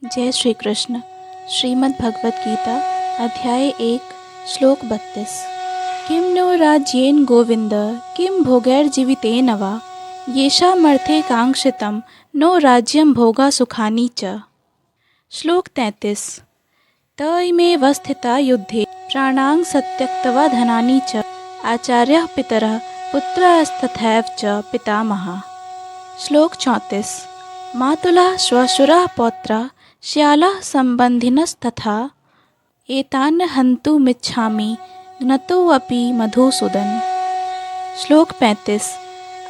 जय श्री कृष्ण। श्रीमद् भगवत गीता अध्याय 1 श्लोक 32। किं नो राज्येन गोविंद किं भोगैर्जीवितेन वा येषामर्थे कांक्षितं नो राज्यं भोगा सुखानि च। श्लोक 33। त इमेव स्थिता युद्धे प्राणां सत्यक्त्वा धनानि च आचार्यः पितरः पुत्रास्तथैव च पितामहः। श्लोक 34। मातुलः श्वशुरः पौत्रः श्यालः सम्बन्धिनस्तथा एतान् हन्तुमिच्छामि घ्नतोऽपि मधुसूदन। श्लोक 35।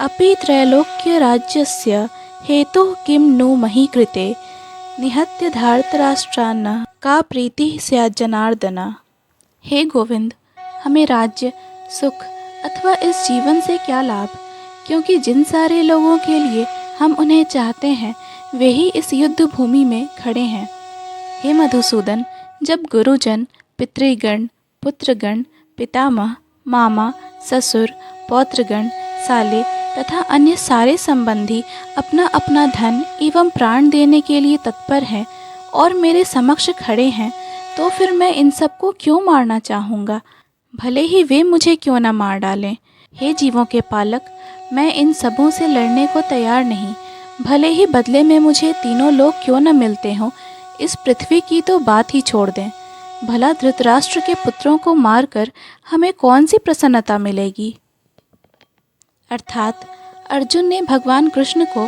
अपि त्रैलोक्यराज्यस्य हेतुः किं नु मही कृते निहत्य धार्तराष्ट्रान् का प्रीतिः स्यात् जनार्दन। हे गोविंद, हमें राज्य, सुख अथवा इस जीवन से क्या लाभ, क्योंकि जिन सारे लोगों के लिए हम उन्हें चाहते हैं वे ही इस युद्ध भूमि में खड़े हैं। हे मधुसूदन, जब गुरुजन, पितृगण, पुत्रगण, पितामह, मामा, ससुर, पौत्रगण, साले तथा अन्य सारे संबंधी अपना अपना धन एवं प्राण देने के लिए तत्पर हैं और मेरे समक्ष खड़े हैं, तो फिर मैं इन सबको क्यों मारना चाहूँगा, भले ही वे मुझे क्यों न मार डालें। हे जीवों के पालक, मैं इन सबों से लड़ने को तैयार नहीं, भले ही बदले में मुझे तीनों लोग क्यों न मिलते हों। इस पृथ्वी की तो बात ही छोड़ दें। भला धृतराष्ट्र के पुत्रों को मारकर हमें कौन सी प्रसन्नता मिलेगी। अर्थात अर्जुन ने भगवान कृष्ण को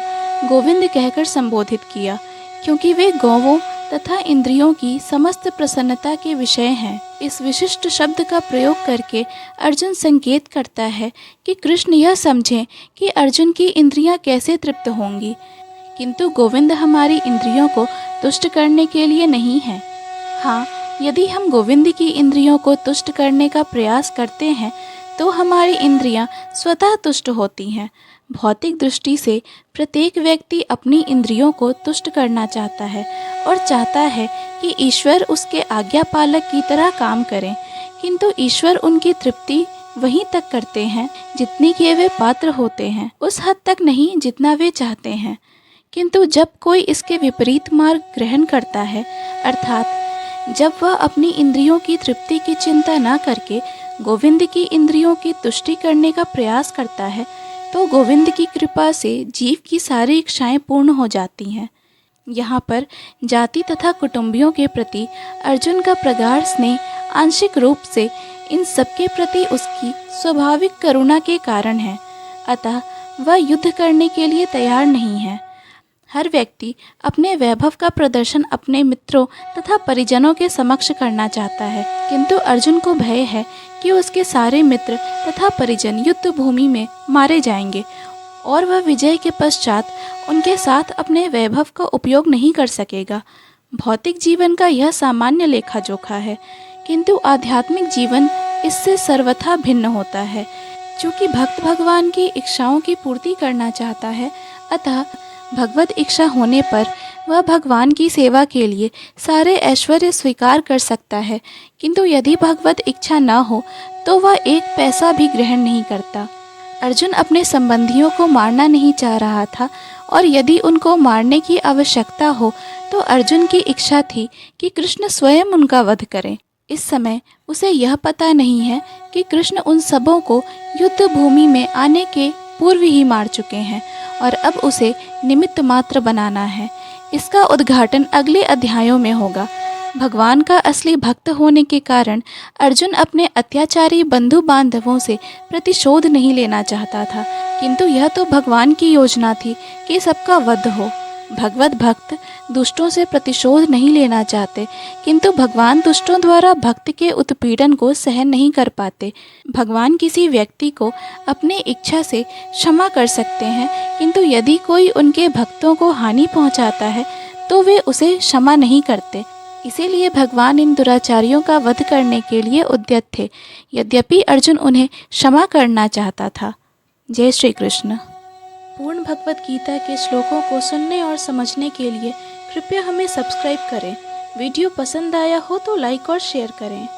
गोविंद कहकर संबोधित किया, क्योंकि वे गौवों तथा इंद्रियों की समस्त प्रसन्नता के विषय हैं। इस विशिष्ट शब्द का प्रयोग करके अर्जुन संकेत करता है कि कृष्ण यह समझें कि अर्जुन की इंद्रियां कैसे तृप्त होंगी, किंतु गोविंद हमारी इंद्रियों को तुष्ट करने के लिए नहीं है। हाँ, यदि हम गोविंद की इंद्रियों को तुष्ट करने का प्रयास करते हैं तो हमारी इंद्रियां स्वतः तुष्ट होती हैं। भौतिक दृष्टि से प्रत्येक व्यक्ति अपनी इंद्रियों को तुष्ट करना चाहता है और चाहता है कि ईश्वर उसके आज्ञा पालक की तरह काम करें, किंतु ईश्वर उनकी तृप्ति वहीं तक करते हैं जितनी के वे पात्र होते हैं, उस हद तक नहीं जितना वे चाहते हैं। किंतु जब कोई इसके विपरीत मार्ग ग्रहण करता है, अर्थात जब वह अपनी इंद्रियों की तृप्ति की चिंता न करके गोविंद की इंद्रियों की तुष्टि करने का प्रयास करता है, तो गोविंद की कृपा से जीव की सारी इच्छाएं पूर्ण हो जाती हैं। यहाँ पर जाति तथा कुटुंबियों के प्रति अर्जुन का प्रगाढ़ स्नेह आंशिक रूप से इन सबके प्रति उसकी स्वाभाविक करुणा के कारण है, अतः वह युद्ध करने के लिए तैयार नहीं है। हर व्यक्ति अपने वैभव का प्रदर्शन अपने मित्रों तथा परिजनों के समक्ष करना चाहता है, किंतु अर्जुन को भय है कि उसके सारे मित्र तथा परिजन युद्ध भूमि में मारे जाएंगे और वह विजय के पश्चात उनके साथ अपने वैभव का उपयोग नहीं कर सकेगा। भौतिक जीवन का यह सामान्य लेखा जोखा है, किंतु आध्यात्मिक जीवन इससे सर्वथा भिन्न होता है। चूँकि भक्त भगवान की इच्छाओं की पूर्ति करना चाहता है, अतः भगवत इच्छा होने पर वह भगवान की सेवा के लिए सारे ऐश्वर्य स्वीकार कर सकता है, किंतु यदि भगवत इच्छा न हो तो वह एक पैसा भी ग्रहण नहीं करता। अर्जुन अपने संबंधियों को मारना नहीं चाह रहा था, और यदि उनको मारने की आवश्यकता हो तो अर्जुन की इच्छा थी कि कृष्ण स्वयं उनका वध करें। इस समय उसे यह पता नहीं है कि कृष्ण उन सबों को युद्ध भूमि में आने के पूर्व ही मार चुके हैं और अब उसे निमित्त मात्र बनाना है। इसका उद्घाटन अगले अध्यायों में होगा। भगवान का असली भक्त होने के कारण अर्जुन अपने अत्याचारी बंधु बांधवों से प्रतिशोध नहीं लेना चाहता था, किंतु यह तो भगवान की योजना थी कि सबका वध हो। भगवत भक्त दुष्टों से प्रतिशोध नहीं लेना चाहते, किंतु भगवान दुष्टों द्वारा भक्त के उत्पीड़न को सहन नहीं कर पाते। भगवान किसी व्यक्ति को अपने इच्छा से क्षमा कर सकते हैं, किंतु यदि कोई उनके भक्तों को हानि पहुंचाता है तो वे उसे क्षमा नहीं करते। इसीलिए भगवान इन दुराचारियों का वध करने के लिए उद्यत थे, यद्यपि अर्जुन उन्हें क्षमा करना चाहता था। जय श्री कृष्ण। पूर्ण भगवत गीता के श्लोकों को सुनने और समझने के लिए कृपया हमें सब्सक्राइब करें। वीडियो पसंद आया हो तो लाइक और शेयर करें।